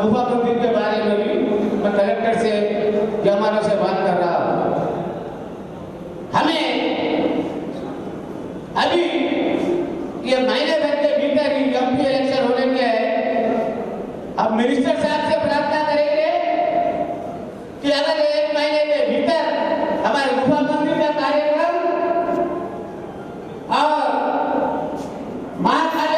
गुफा मंदिर के बारे में भी मैं कलेक्टर से जमानों से बात कर रहा हूँ। हमें अभी ये महीने भर के भीतर ही एमपी इलेक्शन होने के है। अब मिनिस्टर साहब से प्रार्थना करेंगे कि अगर 1 महीने के भीतर हमारे गुफा मंदिर का कार्यक्रम और महाकाल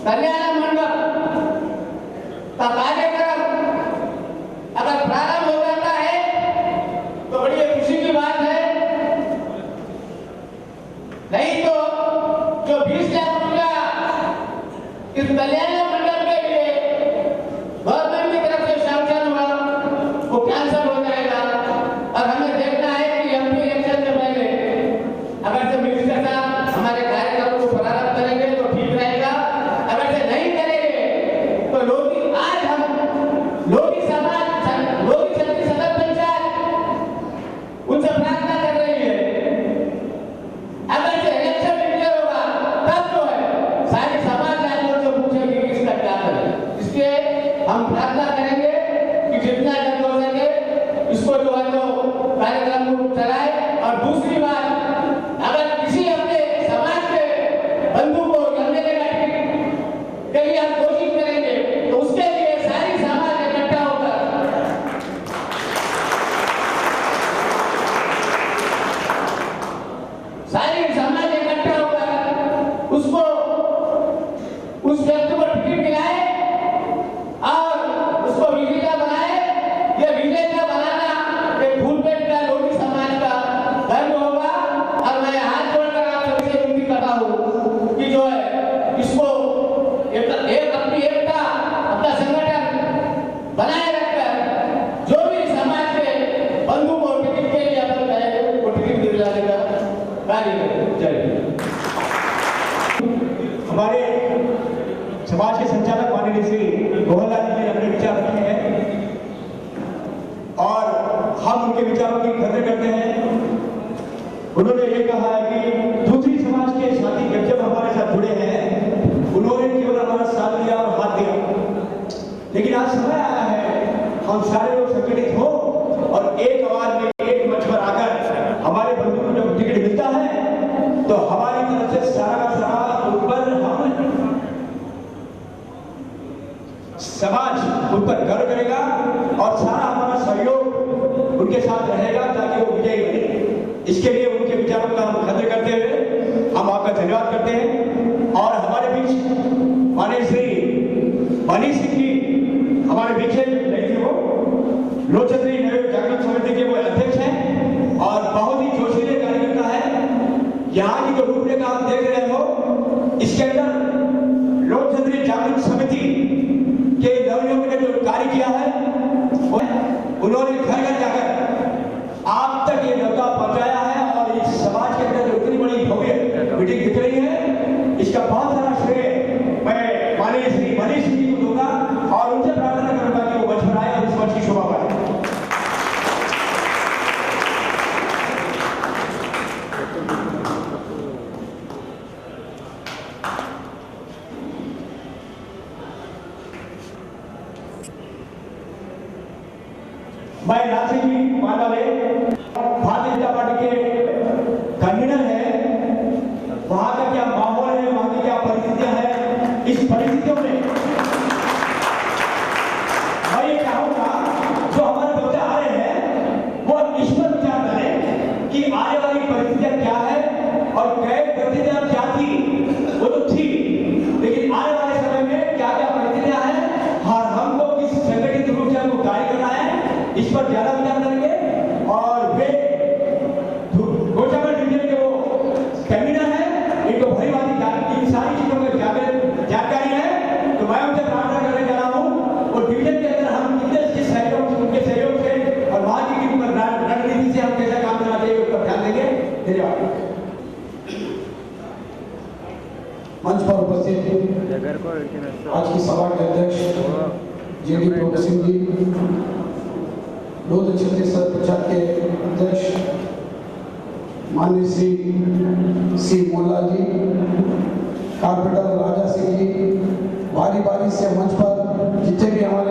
कल्याण मंडप का कार्यक्रम अगर प्रारंभ हो जाता है तो बड़ी खुशी की बात है। नहीं तो जो 20 लाख रुपया इस कल्याण मंडप के लिए गवर्नमेंट की तरफ से सैंक्शन हुआ वो कैंसिल हो जाएगा। और हमें देखना है कि एमपी इलेक्शन से पहले अगर से मिनिस्टर साहब हमारे कार्यक्रम को प्रारंभ करेंगे तो ठीक रहेगा। अगर से नहीं करेंगे तो लोगी आज हम लोगी समाज लोगी शक्ति सदर पंचायत उनसे प्रार्थना कर रही है। अगर से इलेक्शन डिक्लेयर होगा तब जो है सारी समाज आगे से पूछेगी कि इसका क्या करें। इसलिए हम प्रार्थना करेंगे कि जितना जल्द हो सके इसको जो है तो कार्यक्रम को चलाए। और दूसरी बात, अगर किसी अपने समाज के बंधु को लड़ने का के लिए हम कोशिश करेंगे तो उसके लिए सारी समाज इकट्ठा होकर उसको उस व्यक्ति को टिकट दिलाए और उसको विजेता बनाए। ये विजेता बनाना एक फूलपेट का लोधी समाज का धर्म होगा। और मैं हाथ जोड़कर आप सभी से विनती करता हूँ कि जो है इसको एक अपनी एकता अपना संगठन बनाए रखकर जो भी समाज के बंधु को टिकट के लिए अपन कहेंगे वो टिकट दिलाने का कार्य करें। जय हिंद। हमारे समाज के संचालक माननीय श्री गोहरलाल जी ने अपने विचार रखे हैं और हम उनके विचारों की कदर करते हैं। उन्होंने ये कहा है कि दूसरी समाज के साथी जब हमारे साथ जुड़े हैं उन्होंने केवल हमारा साथ दिया और हाथ दिया, लेकिन आज समय आया है हम सारे लोग संगठित हो और एक आवाज में एक मंच पर आकर हमारे बंधु को जब टिकट मिलता है तो हमारी तरफ से सारा का सारा उन पर समाज उन पर गर्व करेगा और सारा हमारा सहयोग उनके साथ रहेगा ताकि वो विजयी बने। इसके लिए उनके विचारों का हम कदर करते हुए हम आपका धन्यवाद करते हैं। और हमारे बीच माननीय श्री मनीष सिंह जी हमारे बीच नहीं थे, वो लोकचंद्री जागृत समिति के वो अध्यक्ष हैं और बहुत ही जोशीले कार्यकर्ता है। यहाँ की जो रूपरेखा आप देख रहे हो इसके अंदर लोकचंद्री जागृत समिति के नवयुवक ने जो कार्य किया है उन्होंने घर घर जाकर आप तक ये न्योता पहुंचाया है और इस समाज के अंदर जो इतनी बड़ी भव्य मीटिंग दिख रही है इसका बहुत सारा श्रेय मैं माननीय श्री मनीष सिंह जी को दूंगा और उनसे प्रार्थना करूंगा कि वो मंच पर आए और इस मंच की शोभा बढ़ाए। मैं नासिक जी मानवे भारतीय जनता पार्टी के कन्वीनर है। वहां का क्या माहौल है, वहां की क्या परिस्थितियां हैं, इस परिस्थितियों में मैं ये चाहूंगा जो हमारे बच्चे आ रहे हैं वो इस पर विचार करें कि आने वाली परिस्थितियां क्या है और गए परिस्थितियां क्या थी वो तो थी, लेकिन आने वाले समय में क्या क्या परिस्थितियां हैं और हमको किस संगठित रूप से हमको कार्य करना है इस पर ज्यादा विचार करेंगे। और वे गोचागढ़ डिवीजन के वो कन्वीनर है, इनको भली भांति इन सारी चीजों में जानकारी है। तो मैं उनसे प्रार्थना करने जा रहा हूँ और डिवीजन के अंदर हम कितने सहयोग उनके सहयोग से और वहां की रणनीति से हम कैसा काम करना चाहिए उस पर ध्यान देंगे। धन्यवाद। मंच पर उपस्थित आज की सभा के अध्यक्ष जेडी प्रभु सिंह जी, लोधी छत्तीसगढ़ पंचायत के अध्यक्ष माननीय श्री सी मोला जी, कारपेंटर राजा सिंह जी, बारी बारी से मंच पर जितने भी हमारे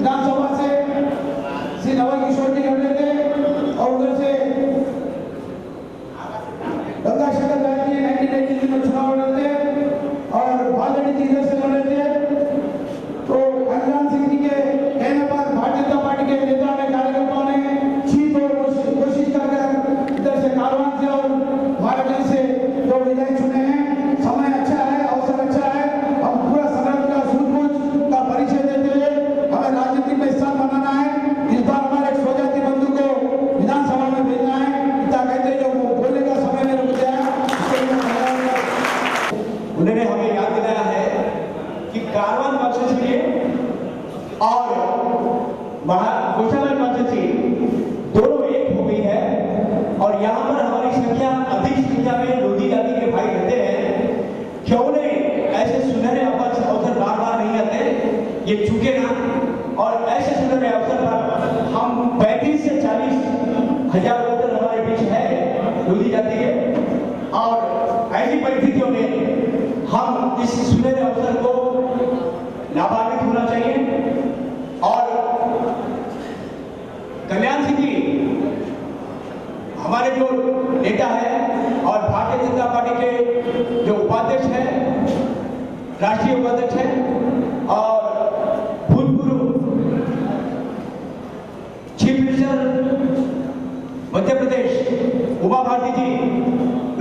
विधानसभा से श्री नवल किशोर जी लड़ रहे थे और उधर से गंगा शंकर दास जी 1993 में चुनाव लड़ रहे थे और भागड़ी जी इधर से लड़ रहे थे। तो कल्याण सिंह जी के कहने पर भारतीय जनता पार्टी के नेताओं ने कार्यकर्ताओं ने जीत और कोशिश कर इधर से कारवान से और महाराजन से जो विधायक चुने हैं। समय अच्छा है, अवसर अच्छा है। हम पूरा समाज का सूझबूझ का परिचय देते हुए हमें राजनीति में हिस्सा बनाना है। इस बार हमारे एक स्वजाति बंधु को विधानसभा में भेजना है। इतना कहते जो बोलने का समय नहीं रुक गया। उन्होंने हमें याद दिलाया है कि कारवान कॉन्स्टिट्यूंसी और गोशाला कॉन्स्टिट्यूंसी दोनों एक हो गई है और यहाँ पर हमारी संख्या अधिक संख्या में लोधी जाति के भाई रहते हैं। क्यों नहीं ऐसे सुनहरे अवसर बार बार नहीं आते, ये चूके ना। और ऐसे सुनहरे अवसर पर हम 35 से 40 हजार वोटर हमारे बीच है लोधी जाति के और ऐसी परिस्थितियों में हम इस सुनहरे अवसर को लाभान्वित होना चाहिए। और कल्याण सिंह जी हमारे जो नेता है और भारतीय जनता पार्टी के जो उपाध्यक्ष है, राष्ट्रीय उपाध्यक्ष है और भूतपूर्व चीफ मिनिस्टर मध्य प्रदेश उमा भारती जी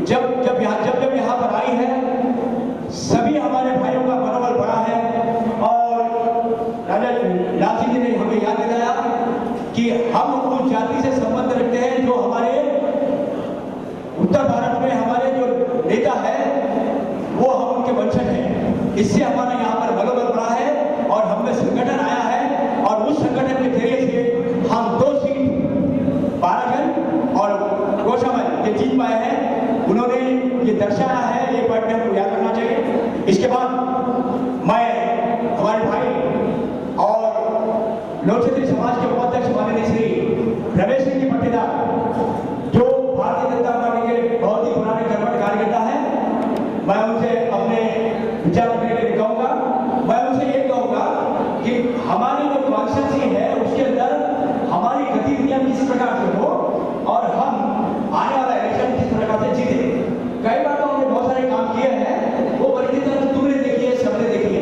जब यहाँ पर आई है, सभी हमारे भाइयों का मनोबल बढ़ा है। और राजा लाल सिंह जी ने हमें याद दिलाया कि हम उस जाति से संबंध रखते हैं जो हमारे उत्तर भारत में हमारे जो नेता है वो हम उनके वंशज हैं। इससे हमारा यहाँ पर मनोबल बढ़ा है और हम में संगठन आया है और उस संगठन के जरिए से हम 2 सीट 12 जन और गोशामल ये जीत पाए हैं। उन्होंने ये दर्शाया है, ये पॉइंट हमको याद रखना चाहिए। इसके बाद मैं हमारे भाई और लोक क्षत्रिय समाज के उपाध्यक्ष माननीय श्री रमेश सिंह जी पट्टेदार जो भारतीय जनता पार्टी के बहुत ही पुराने कर्मठ कार्यकर्ता है, मैं उनसे अपने विचार रखने के लिए कहूँगा। मैं उनसे ये कहूँगा कि हमारी जो कॉन्स्टिट्यूंसी है उसके अंदर हमारी गतिविधियां किस प्रकार से हो और हम आने वाला इलेक्शन किस प्रकार से जीते। कई बार तो हमने बहुत सारे काम किए हैं, वो परिस्थितियां तुमने देखी है, सबने देखी है।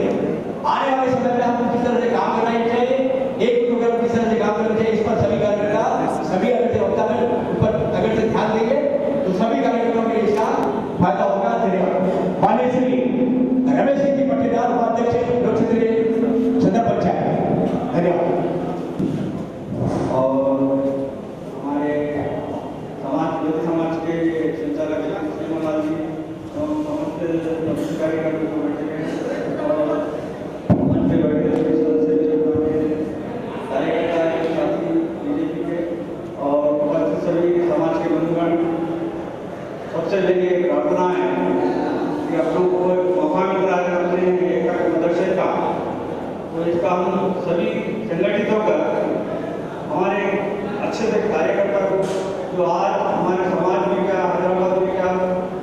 आने वाले समय में हम किस तरह से काम करना चाहिए, एक प्रोग्राम किस तरह से काम करना चाहिए, इस पर सभी कार्यकर्ता सभी अगर से वक्ता में ऊपर अगर से ध्यान देंगे तो सभी कार्यकर्ताओं के लिए इसका फायदा होगा। धन्यवाद। माननीय श्री रमेश सिंह जी पट्टेदार उपाध्यक्ष लोक क्षत्रिय सदर पंचायत, धन्यवाद। और हमारे समाज के संचालक श्रीमलाल जी समस्त कार्यकर्ताओं को बैठे हैं और मंच पे बैठे कार्यकर्ता साथी बीजेपी के और उपस्थित सभी समाज के बंधुगण, सबसे पहले प्रार्थना है कि आप लोगों को एक मौका मिल रहा है अपने एकता के प्रदर्शन का, तो इसका हम सभी संगठित होकर हमारे अच्छे से कार्यकर्ता को जो आज हमारे समाज में क्या, हैदराबाद में क्या,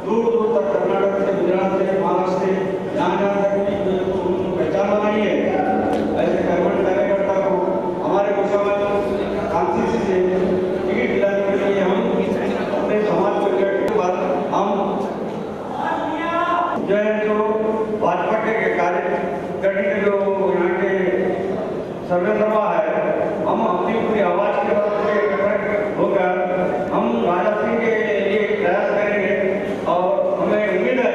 दूर दूर तक कर्नाटक से, गुजरात से, महाराष्ट्र से जहाँ जहाँ तक भी पहचान बनाई है, ऐसे कर्मठ कार्यकर्ता को हमारे गोशामल कांस्टिट्यूंसी से टिकट दिलाने के लिए हम अपने समाज को इकट्ठे कर हम जो है जो भाजपा के कार्यकर्ता जो यहाँ के सर्वे सभा है, हम अपनी पूरी आवाज के बाद होकर हम राजा सिंह के लिए प्रयास करेंगे और हमें उम्मीद है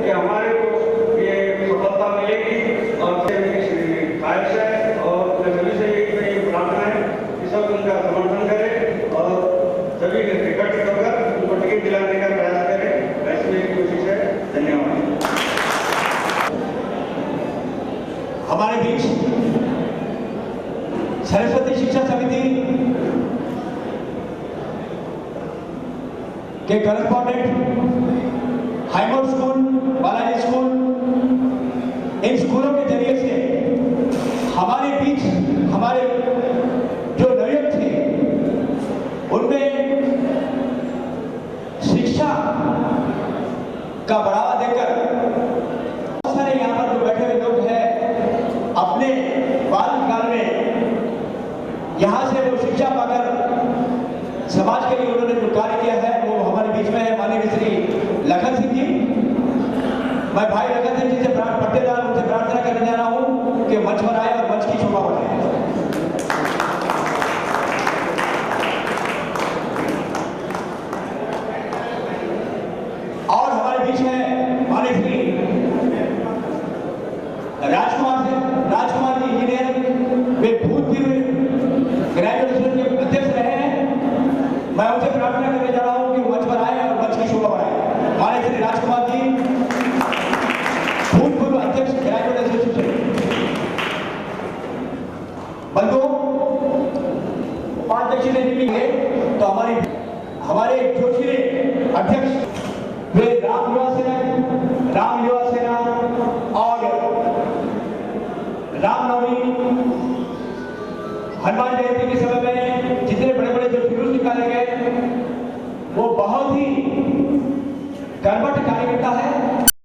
कि हमारे को ये सफलता मिलेगी। और ख्वाहिश है और सभी से ये प्रार्थना है कि सब उनका समर्थन करें और सभी इकट्ठे होकर उनको टिकट दिलाने का प्रयास करें, ऐसी मेरी कोशिश है। धन्यवाद। हमारे बीच सरस्वती शिक्षा समिति के करस्पॉन्डेंट हाईमोर स्कूल, बालाजी स्कूल, इन स्कूलों के जरिए से हमारे बीच हमारे जो नवयुवक थे उनमें शिक्षा का बढ़ावा देकर बहुत सारे यहाँ पर जो बैठे हुए लोग हैं अपने बाल काल में यहाँ से वो शिक्षा पाकर समाज के लिए उन्होंने जो कार्य किया है वो हमारे बीच में है माननीय श्री लखन सिंह जी। मैं भाई लखन सिंह जी से पट्टेदार उनसे प्रार्थना करने जा रहा हूँ कि मंच पर आए और मंच की शोभा बढ़ाए। और हमारे बीच में माननीय श्री राजकुमार जी इंजीनियर, वे भूतपूर्व ग्रेजुएट एसोसिएशन के अध्यक्ष रहे हैं। मैं उनसे प्रार्थना करने जा रहा हूं कि मंच पर आए और मंच की शोभा बढ़ाएं। माननीय श्री राजकुमार जी, भूतपूर्व अध्यक्ष ग्रेजुएट एसोसिएशन। बंधुओं, उपाध्यक्ष ने मिलेंगे तो हमारे जोशीले अध्यक्ष वे राम युवा सेना और रामनवमी हनुमान जयंती के समय में जितने बड़े बड़े जो जुलूस निकाले गए वो बहुत ही कर्मठ कार्यकर्ता है